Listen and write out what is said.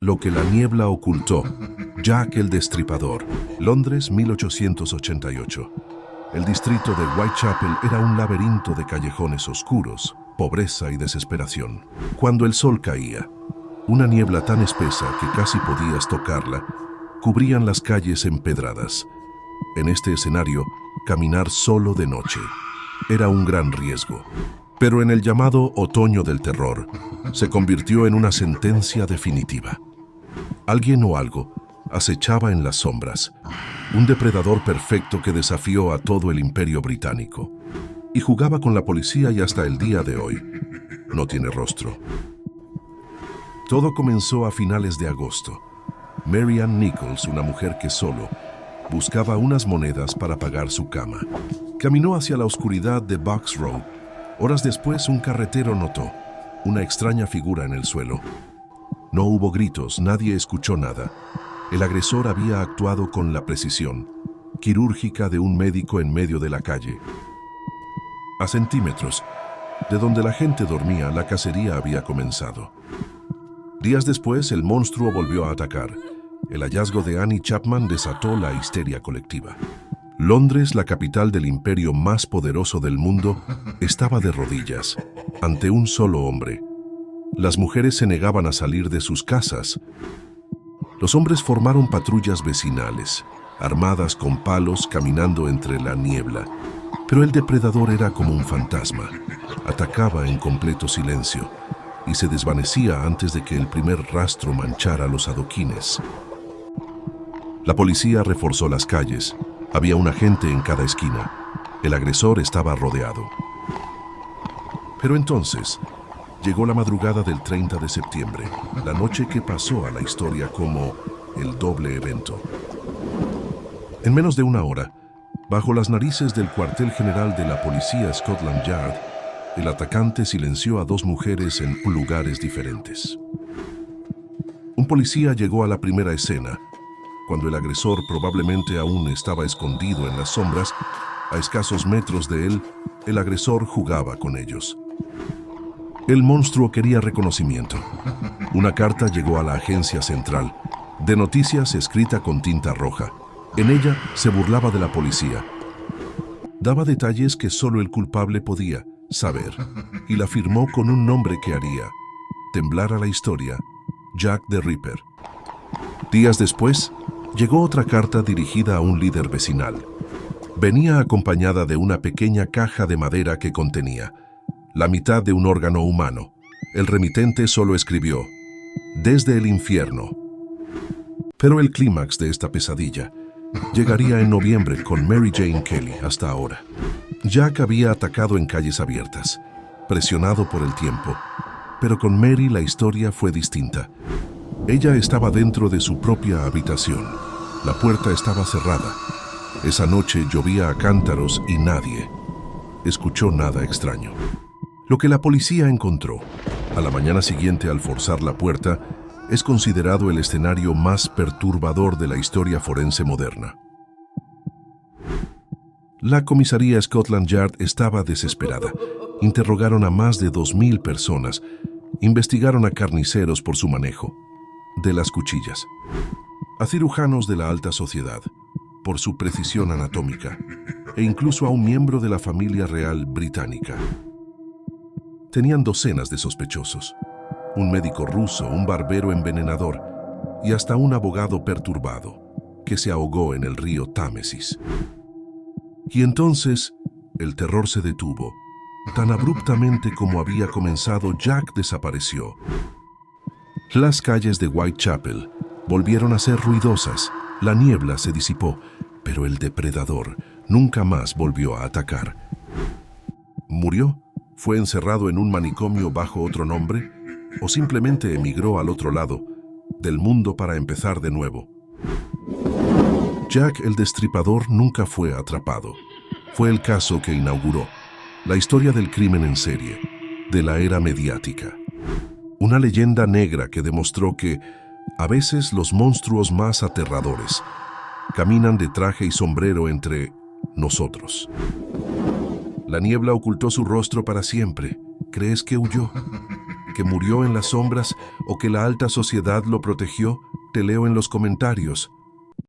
Lo que la niebla ocultó. Jack el Destripador. Londres, 1888. El distrito de Whitechapel era un laberinto de callejones oscuros, pobreza y desesperación. Cuando el sol caía, una niebla tan espesa que casi podías tocarla, cubrían las calles empedradas. En este escenario, caminar solo de noche era un gran riesgo. Pero en el llamado Otoño del Terror, se convirtió en una sentencia definitiva. Alguien o algo acechaba en las sombras, un depredador perfecto que desafió a todo el Imperio Británico y jugaba con la policía y hasta el día de hoy no tiene rostro. Todo comenzó a finales de agosto. Mary Ann Nichols, una mujer que solo buscaba unas monedas para pagar su cama, caminó hacia la oscuridad de Box Road. Horas después, un carretero notó una extraña figura en el suelo. No hubo gritos, nadie escuchó nada. El agresor había actuado con la precisión quirúrgica de un médico en medio de la calle. A centímetros de donde la gente dormía, la cacería había comenzado. Días después, el monstruo volvió a atacar. El hallazgo de Annie Chapman desató la histeria colectiva. Londres, la capital del imperio más poderoso del mundo, estaba de rodillas ante un solo hombre. Las mujeres se negaban a salir de sus casas. Los hombres formaron patrullas vecinales, armadas con palos, caminando entre la niebla. Pero el depredador era como un fantasma. Atacaba en completo silencio y se desvanecía antes de que el primer rastro manchara los adoquines. La policía reforzó las calles. Había un agente en cada esquina. El agresor estaba rodeado. Pero entonces, llegó la madrugada del 30 de septiembre, la noche que pasó a la historia como el doble evento. En menos de una hora, bajo las narices del cuartel general de la policía Scotland Yard, el atacante silenció a dos mujeres en lugares diferentes. Un policía llegó a la primera escena, cuando el agresor probablemente aún estaba escondido en las sombras. A escasos metros de él, el agresor jugaba con ellos. El monstruo quería reconocimiento. Una carta llegó a la agencia central, de noticias escrita con tinta roja. En ella se burlaba de la policía. Daba detalles que solo el culpable podía saber, y la firmó con un nombre que haría temblar a la historia: Jack the Ripper. Días después, llegó otra carta dirigida a un líder vecinal. Venía acompañada de una pequeña caja de madera que contenía la mitad de un órgano humano. El remitente solo escribió: desde el infierno. Pero el clímax de esta pesadilla llegaría en noviembre con Mary Jane Kelly. Hasta ahora, Jack había atacado en calles abiertas, presionado por el tiempo. Pero con Mary la historia fue distinta. Ella estaba dentro de su propia habitación. La puerta estaba cerrada. Esa noche llovía a cántaros y nadie escuchó nada extraño. Lo que la policía encontró a la mañana siguiente al forzar la puerta es considerado el escenario más perturbador de la historia forense moderna. La comisaría Scotland Yard estaba desesperada. Interrogaron a más de 2000 personas. Investigaron a carniceros por su manejo de las cuchillas, a cirujanos de la alta sociedad por su precisión anatómica, e incluso a un miembro de la familia real británica. Tenían docenas de sospechosos: un médico ruso, un barbero envenenador y hasta un abogado perturbado que se ahogó en el río Támesis. Y entonces el terror se detuvo. Tan abruptamente como había comenzado, Jack desapareció. Las calles de Whitechapel volvieron a ser ruidosas, la niebla se disipó, pero el depredador nunca más volvió a atacar. ¿Murió? ¿Fue encerrado en un manicomio bajo otro nombre? ¿O simplemente emigró al otro lado del mundo para empezar de nuevo? Jack el Destripador nunca fue atrapado. Fue el caso que inauguró la historia del crimen en serie, de la era mediática. Una leyenda negra que demostró que, a veces, los monstruos más aterradores caminan de traje y sombrero entre nosotros. La niebla ocultó su rostro para siempre. ¿Crees que huyó? que murió en las sombras o que la alta sociedad lo protegió? Te leo en los comentarios.